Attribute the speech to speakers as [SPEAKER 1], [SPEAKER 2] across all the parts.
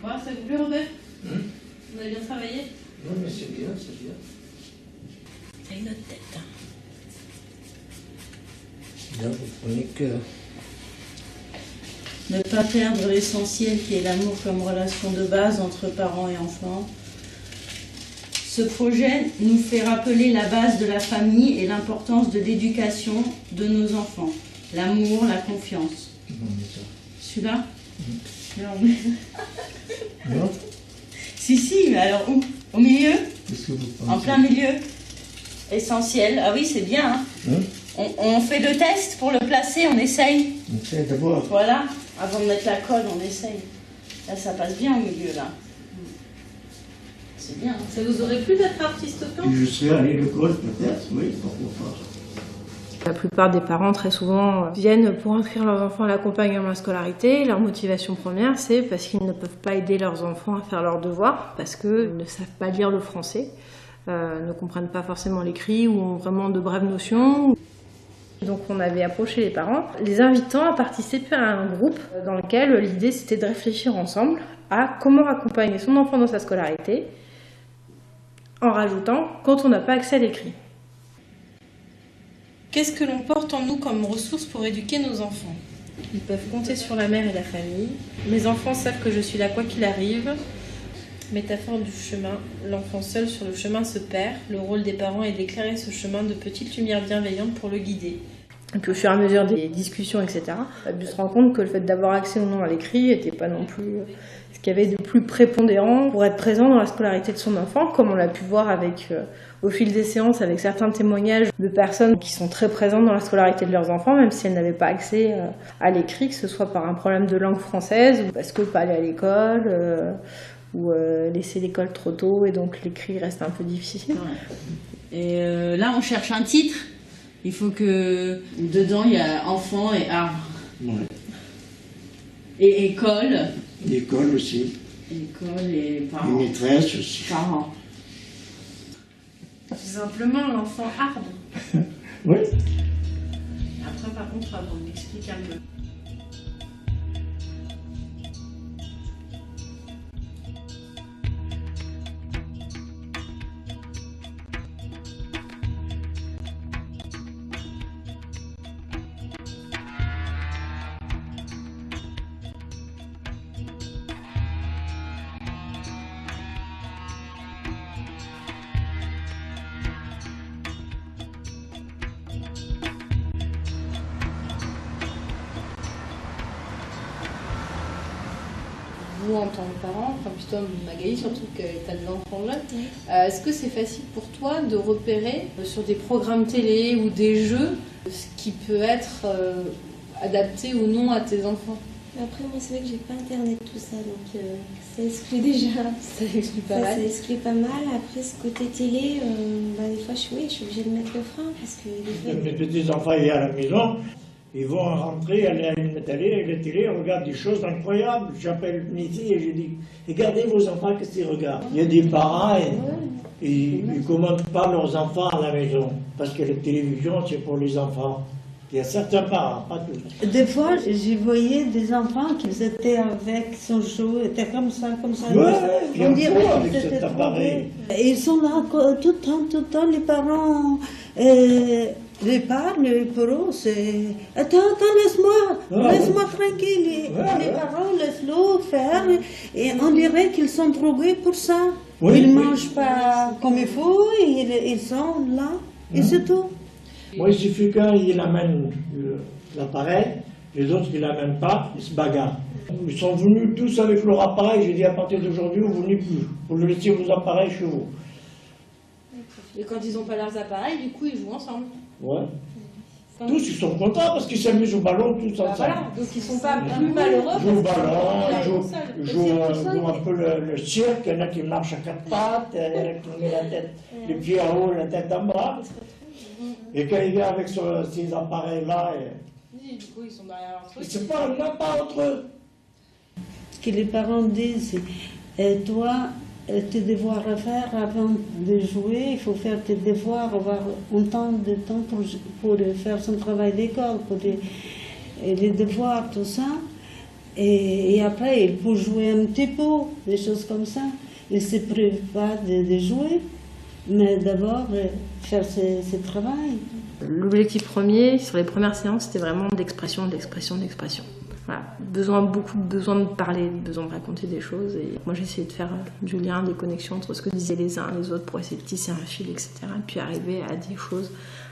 [SPEAKER 1] Ouais, ça vous plaît, Robert? Vous avez bien travaillé?
[SPEAKER 2] Non, mais c'est bien, c'est bien.
[SPEAKER 1] Et une autre tête.
[SPEAKER 2] Là, vous prenez que...
[SPEAKER 3] Ne pas perdre l'essentiel qui est l'amour comme relation de base entre parents et enfants. Ce projet nous fait rappeler la base de la famille et l'importance de l'éducation de nos enfants. L'amour, la confiance. Celui-là?
[SPEAKER 2] Non?
[SPEAKER 3] Si, mais alors où? Au milieu?
[SPEAKER 2] Qu'est-ce que vous pensez?
[SPEAKER 3] En plein milieu? Essentiel. Ah oui, c'est bien. Hein? On fait le test pour le placer, on essaye.
[SPEAKER 2] On essaie d'abord.
[SPEAKER 3] Voilà, avant de mettre la colle, on essaye. Là, ça passe bien au milieu, là. C'est bien.
[SPEAKER 1] Ça vous aurait plu d'être artiste peintre?
[SPEAKER 2] Je serais allé à l'école, peut-être, oui, pourquoi pas.
[SPEAKER 4] La plupart des parents, très souvent, viennent pour inscrire leurs enfants à l'accompagnement à la scolarité. Leur motivation première, c'est parce qu'ils ne peuvent pas aider leurs enfants à faire leurs devoirs, parce qu'ils ne savent pas lire le français, ne comprennent pas forcément l'écrit ou ont vraiment de brèves notions. Donc on avait approché les parents, les invitant à participer à un groupe dans lequel l'idée c'était de réfléchir ensemble à comment accompagner son enfant dans sa scolarité, en rajoutant quand on n'a pas accès à l'écrit.
[SPEAKER 1] Qu'est-ce que l'on porte en nous comme ressources pour éduquer nos enfants?
[SPEAKER 4] Ils peuvent compter sur la mère et la famille. Mes enfants savent que je suis là quoi qu'il arrive. Métaphore du chemin. L'enfant seul sur le chemin se perd. Le rôle des parents est d'éclairer ce chemin de petites lumières bienveillantes pour le guider. Et puis au fur et à mesure des discussions, etc., on a dû se rendre compte que le fait d'avoir accès ou non à l'écrit n'était pas non plus ce qu'il y avait de plus prépondérant pour être présent dans la scolarité de son enfant, comme on l'a pu voir avec, au fil des séances avec certains témoignages de personnes qui sont très présentes dans la scolarité de leurs enfants, même si elles n'avaient pas accès à l'écrit, que ce soit par un problème de langue française, ou parce que pas aller à l'école, ou laisser l'école trop tôt, et donc l'écrit reste un peu difficile.
[SPEAKER 3] Ouais. Et là, on cherche un titre. Il faut que dedans, il y a enfant et arbre.
[SPEAKER 2] Ouais.
[SPEAKER 3] Et école.
[SPEAKER 2] L'école aussi.
[SPEAKER 3] École et parents.
[SPEAKER 2] Les maîtresses aussi.
[SPEAKER 3] Parents.
[SPEAKER 4] Tout simplement l'enfant arbre.
[SPEAKER 2] Oui.
[SPEAKER 3] Après, par contre, on m'explique un peu.
[SPEAKER 1] Vous, en tant que parent, enfin plutôt Magali, surtout que tu as des enfants jeunes, est-ce que c'est facile pour toi de repérer sur des programmes télé ou des jeux ce qui peut être adapté ou non à tes enfants?
[SPEAKER 5] Après, moi, c'est vrai que j'ai pas internet, tout ça, donc ça exclut déjà.
[SPEAKER 1] Ça exclut pas mal.
[SPEAKER 5] Ça exclut pas mal. Après, ce côté télé, des fois, je suis obligée de mettre le frein parce que des fois...
[SPEAKER 6] Mes petits-enfants, il y a à la maison, ils vont rentrer, aller à une télé, regardent des choses incroyables. J'appelle mes filles et je dis, regardez vos enfants, qu'est-ce qu'ils regardent? Il y a des parents et ils ne commandent pas leurs enfants à la maison, parce que la télévision, c'est pour les enfants. Il y a certains parents, pas tous.
[SPEAKER 7] Des fois, j'y voyais des enfants qui étaient avec son jeu, étaient comme ça.
[SPEAKER 6] Ouais,
[SPEAKER 7] On dirait
[SPEAKER 6] avec
[SPEAKER 7] qu'ils
[SPEAKER 6] cet
[SPEAKER 7] étaient
[SPEAKER 6] appareil.
[SPEAKER 7] trouvés. Et ils sont là tout le temps, les parents. Les parents, pour eux, c'est... Attends, laisse-moi tranquille. Les parents laissent-le faire. Et on dirait qu'ils sont drogués pour ça.
[SPEAKER 6] Oui,
[SPEAKER 7] Ils ne
[SPEAKER 6] oui.
[SPEAKER 7] mangent pas comme il faut, ils sont là, et c'est tout.
[SPEAKER 6] Moi, il suffit qu'un, il amène l'appareil, les autres, ils ne l'amènent pas, ils se bagarrent. Ils sont venus tous avec leur appareil, j'ai dit à partir d'aujourd'hui, vous ne venez plus. Vous laissez vos appareils chez vous.
[SPEAKER 1] Et quand ils n'ont pas leurs appareils, du coup, ils jouent ensemble.
[SPEAKER 6] Ouais. Tous, ils sont contents parce qu'ils s'amusent au ballon tous ensemble.
[SPEAKER 1] Voilà, donc ils ne sont pas plus malheureux.
[SPEAKER 6] Ils jouent au ballon,
[SPEAKER 1] Ils
[SPEAKER 6] ils jouent un peu le cirque, il y en a qui marchent à quatre pattes, il y en a qui met la tête, les pieds en haut, la tête en bas. Et quand il vient avec ces appareils-là,
[SPEAKER 1] Oui, du coup, ils sont derrière leur truc.
[SPEAKER 6] ils se parlent même pas entre eux.
[SPEAKER 7] Ce que les parents disent, c'est toi, tes devoirs à faire avant de jouer, il faut faire tes devoirs, avoir un temps de temps pour faire son travail d'école, pour les devoirs, tout ça. Et après, il faut jouer un petit peu, des choses comme ça. Il ne se prive pas de jouer, mais d'abord faire ce travail.
[SPEAKER 4] L'objectif premier, sur les premières séances, c'était vraiment d'expression. Voilà. Beaucoup besoin de parler, besoin de raconter des choses. Et moi, j'ai essayé de faire du lien, des connexions entre ce que disaient les uns et les autres pour essayer de tisser un fil, etc. Et puis arriver à des choses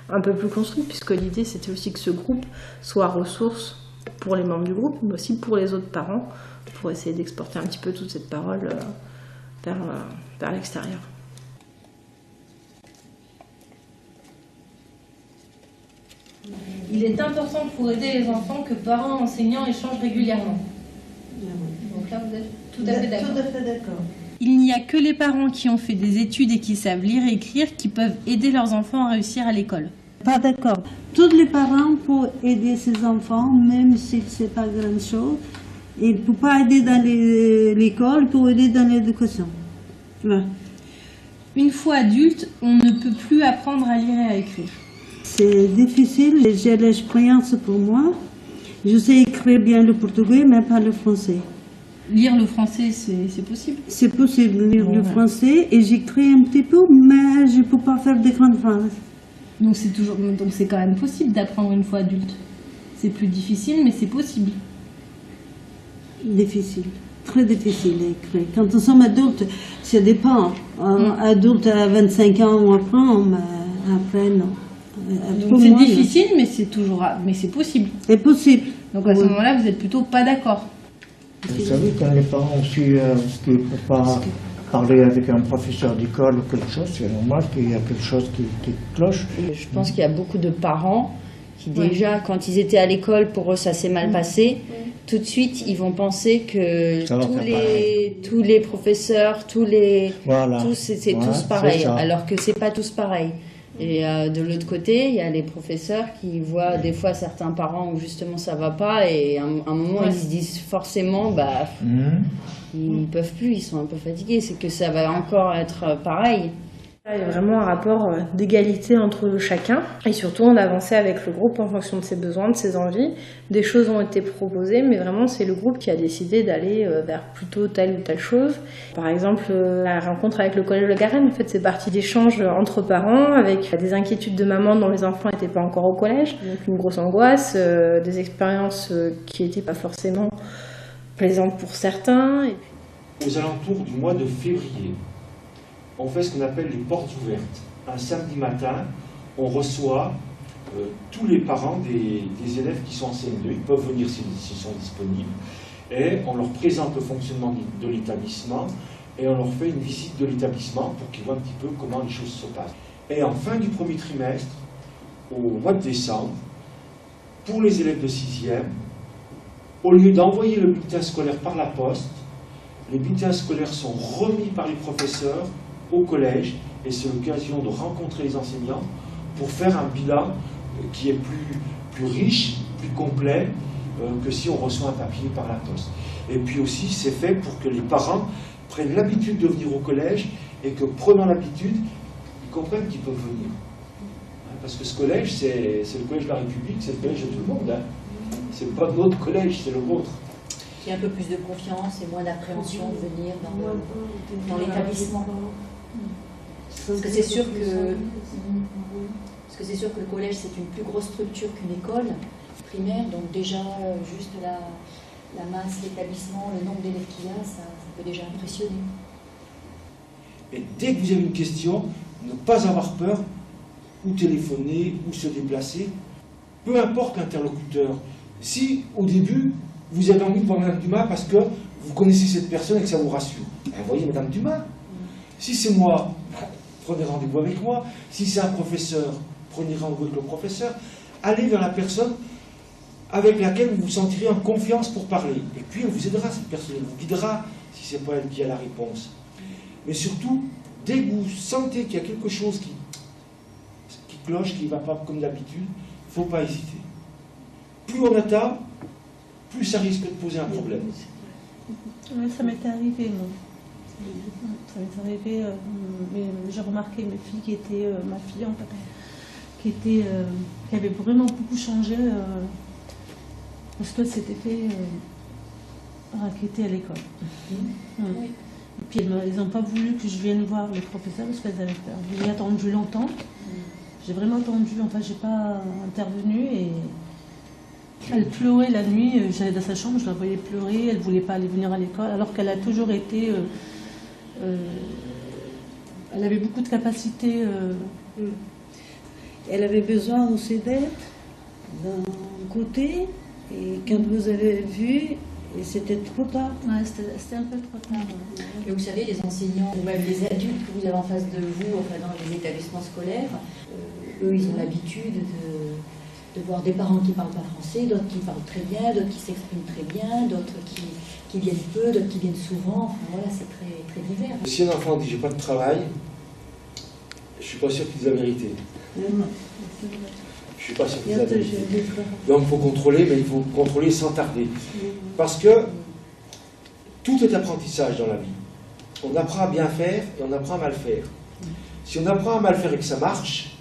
[SPEAKER 4] un peu plus construites, puisque l'idée, c'était aussi que ce groupe soit ressource pour les membres du groupe, mais aussi pour les autres parents, pour essayer d'exporter un petit peu toute cette parole vers l'extérieur. Il est important pour aider les enfants que parents et enseignants échangent régulièrement. Donc là, vous êtes tout à fait d'accord.
[SPEAKER 7] Tout à fait d'accord.
[SPEAKER 4] Il n'y a que les parents qui ont fait des études et qui savent lire et écrire qui peuvent aider leurs enfants à réussir à l'école.
[SPEAKER 7] Pas d'accord. Tous les parents peuvent aider ses enfants, même si ce n'est pas grand-chose. Il ne peut pas aider dans l'école, il peut aider dans l'éducation. Voilà.
[SPEAKER 4] Une fois adulte, on ne peut plus apprendre à lire et à écrire.
[SPEAKER 7] C'est difficile, j'ai l'expérience pour moi. Je sais écrire bien le portugais, mais pas le français.
[SPEAKER 4] Lire le français, c'est possible?
[SPEAKER 7] C'est possible de lire le français et j'écris un petit peu, mais je ne peux pas faire de grandes phrases.
[SPEAKER 4] Donc c'est quand même possible d'apprendre une fois adulte. C'est plus difficile, mais c'est possible.
[SPEAKER 7] Difficile, très difficile à écrire. Quand nous sommes adultes, ça dépend. Adulte à 25 ans, on apprend, mais après, non.
[SPEAKER 4] Donc c'est difficile, mais c'est possible.
[SPEAKER 7] C'est possible.
[SPEAKER 4] Donc à ce moment-là, vous n'êtes plutôt pas d'accord.
[SPEAKER 6] Vous savez, quand les parents aussi qui ne peuvent pas parler avec un professeur d'école ou quelque chose, c'est normal qu'il y a quelque chose qui cloche.
[SPEAKER 3] Je pense qu'il y a beaucoup de parents qui déjà, quand ils étaient à l'école, pour eux ça s'est mal passé. Tout de suite, ils vont penser que tous les professeurs, c'est tous pareil, alors que c'est pas tous pareil. Et de l'autre côté, il y a les professeurs qui voient des fois certains parents où justement ça va pas et à un moment ils se disent forcément ils peuvent plus, ils sont un peu fatigués, c'est que ça va encore être pareil.
[SPEAKER 4] Il y a vraiment un rapport d'égalité entre chacun et surtout on avançait avec le groupe en fonction de ses besoins, de ses envies. Des choses ont été proposées mais vraiment c'est le groupe qui a décidé d'aller vers plutôt telle ou telle chose. Par exemple la rencontre avec le collège de Garenne, en fait c'est parti d'échanges entre parents avec des inquiétudes de maman dont les enfants n'étaient pas encore au collège, donc une grosse angoisse, des expériences qui n'étaient pas forcément plaisantes pour certains.
[SPEAKER 8] Aux alentours du mois de février, on fait ce qu'on appelle les portes ouvertes. Un samedi matin, on reçoit tous les parents des élèves qui sont en CM2. Ils peuvent venir s'ils sont disponibles. Et on leur présente le fonctionnement de l'établissement et on leur fait une visite de l'établissement pour qu'ils voient un petit peu comment les choses se passent. Et en fin du premier trimestre, au mois de décembre, pour les élèves de 6e, au lieu d'envoyer le bulletin scolaire par la poste, les bulletins scolaires sont remis par les professeurs au collège et c'est l'occasion de rencontrer les enseignants pour faire un bilan qui est plus riche, plus complet que si on reçoit un papier par la poste. Et puis aussi, c'est fait pour que les parents prennent l'habitude de venir au collège et que, prenant l'habitude, ils comprennent qu'ils peuvent venir. Parce que ce collège, c'est le collège de la République, c'est le collège de tout le monde. C'est pas notre collège, c'est le vôtre.
[SPEAKER 9] Il y a un peu plus de confiance et moins d'appréhension de venir dans l'établissement. Parce que c'est sûr que le collège c'est une plus grosse structure qu'une école primaire, donc déjà juste la masse, l'établissement, le nombre d'élèves qu'il y a, ça peut déjà impressionner.
[SPEAKER 8] Et dès que vous avez une question, ne pas avoir peur, ou téléphoner, ou se déplacer, peu importe l'interlocuteur. Si au début vous avez envie de voir Madame Dumas parce que vous connaissez cette personne et que ça vous rassure, voyez Madame Dumas. Si c'est moi, prenez rendez-vous avec moi. Si c'est un professeur, prenez rendez-vous avec le professeur. Allez vers la personne avec laquelle vous vous sentirez en confiance pour parler. Et puis elle vous aidera, cette personne, elle vous guidera si ce n'est pas elle qui a la réponse. Mais surtout, dès que vous sentez qu'il y a quelque chose qui cloche, qui ne va pas comme d'habitude, il ne faut pas hésiter. Plus on attend, plus ça risque de poser un problème.
[SPEAKER 7] Oui, ça m'était arrivé, moi. Ça m'est arrivé, j'ai remarqué mes filles qui étaient, ma fille en fait, qui avait vraiment beaucoup changé, parce que c'était fait raqueter à l'école. Et puis ils n'ont pas voulu que je vienne voir les professeurs parce qu'elles avaient peur. J'ai attendu longtemps. J'ai vraiment attendu, enfin j'ai pas intervenu et elle pleurait la nuit. J'allais dans sa chambre, je la voyais pleurer. Elle voulait pas aller venir à l'école alors qu'elle a toujours été. Elle avait beaucoup de capacités. Elle avait besoin aussi d'aide d'un côté. Et quand vous avez vu, c'était trop tard.
[SPEAKER 3] Ouais, c'était un peu trop tard.
[SPEAKER 9] Et vous savez, les enseignants, ou même les adultes que vous avez en face de vous, enfin dans les établissements scolaires, eux, ils ont l'habitude de voir des parents qui ne parlent pas français, d'autres qui parlent très bien, d'autres qui s'expriment très bien, d'autres qui viennent peu, d'autres qui viennent souvent. Enfin voilà, c'est très, très divers.
[SPEAKER 8] Si un enfant dit j'ai pas de travail, je suis pas sûr qu'il dise la vérité. Je suis pas sûr qu'il dise la vérité. Donc il faut contrôler, mais il faut contrôler sans tarder. Parce que tout est apprentissage dans la vie. On apprend à bien faire et on apprend à mal faire. Si on apprend à mal faire et que ça marche,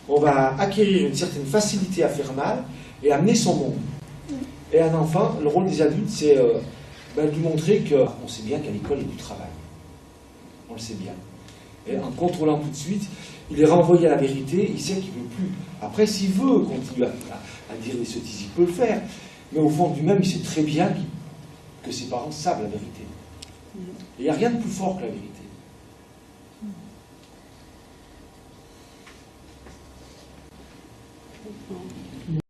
[SPEAKER 8] on va acquérir une certaine facilité à faire mal et amener son monde. Et un enfant, le rôle des adultes, c'est de lui montrer qu'on sait bien qu'à l'école, il y a du travail. On le sait bien. Et en contrôlant tout de suite, il est renvoyé à la vérité, il sait qu'il ne veut plus. Après, s'il veut continuer à dire des sottises, il peut le faire. Mais au fond du même, il sait très bien que ses parents savent la vérité. Et il n'y a rien de plus fort que la vérité.